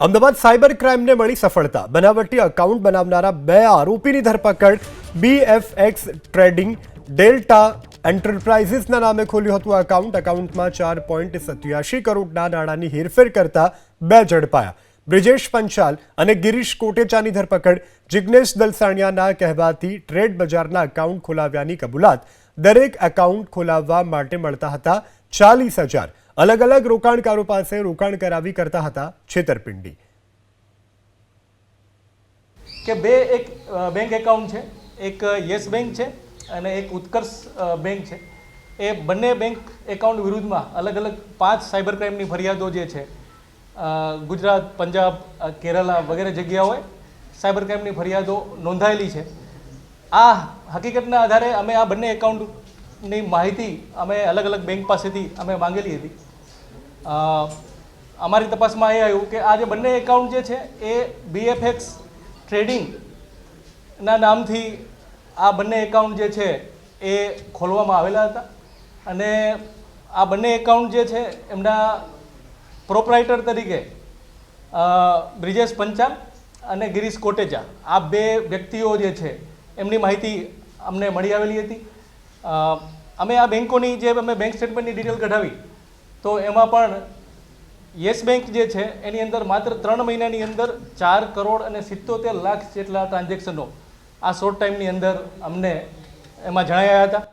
Ahmedabad cyber ક્રાઇમને મળી સફળતા. બનાવટી એકાઉન્ટ બનાવનારા 2 આરોપીની ધરપકડ. BFX ટ્રેડિંગ ડેલ્ટા એન્ટરપ્રાઇઝિસના નામે ખોલ્યું હતું એકાઉન્ટ. એકાઉન્ટમાં 4.87 કરોડના નાણાંની હેરફેર કરતા 2 ઝડપાયા. બ્રિજેશ પંચાલ અને ગિરીશ કોટેચાની ધરપકડ. જિગ્નેશ દલસાણિયાના કહેવાથી ટ્રેડ બજારના એકાઉન્ટ ખોલાવ્યાની કબૂલાત. દરેક એકાઉન્ટ ખોલાવવા માટે મળતા હતા 40,000. अलग अलग रोकाणकारों पास रोकाण करावी करता था छेतरपिंडी. के बे एक बैंक एकाउंट है, एक येस बैंक है અને એક ઉત્કર્ષ બેંક છે. એ બંને બેંક એકાઉન્ટ વિરુદ્ધમાં અલગ અલગ 5 સાયબર ક્રાઇમની ફરિયાદો જે છે ગુજરાત, પંજાબ, કેરલા વગેરે જગ્યાઓએ સાયબર ક્રાઇમની ફરિયાદો નોંધાયેલી છે. આ હકીકતના આધારે અમે આ બંને એકાઉન્ટની માહિતી અમે અલગ અલગ બેંક પાસેથી અમે માંગેલી હતી. અમારી તપાસમાં એ આવ્યું કે આ જે બંને એકાઉન્ટ જે છે એ BFX ટ્રેડિંગના નામથી આ બંને એકાઉન્ટ જે છે એ ખોલવામાં આવેલા હતા અને આ બંને એકાઉન્ટ જે છે એમના પ્રોપ્રાઇટર તરીકે બ્રિજેશ પંચાલ અને ગિરીશ કોટેચા આ 2 વ્યક્તિઓ જે છે એમની માહિતી અમને મળી આવેલી હતી. અમે આ બેંકોની જે અમે બેંક સ્ટેટમેન્ટની ડિટેલ કઢાવી તો એમાં પણ યસ બેંક જે છે એની અંદર માત્ર 3 મહિનાની અંદર 4 કરોડ અને 77 લાખ જેટલા ટ્રાન્ઝેક્શનો આ શોર્ટ ટાઈમની અંદર અમને એમાં જણાયા હતા.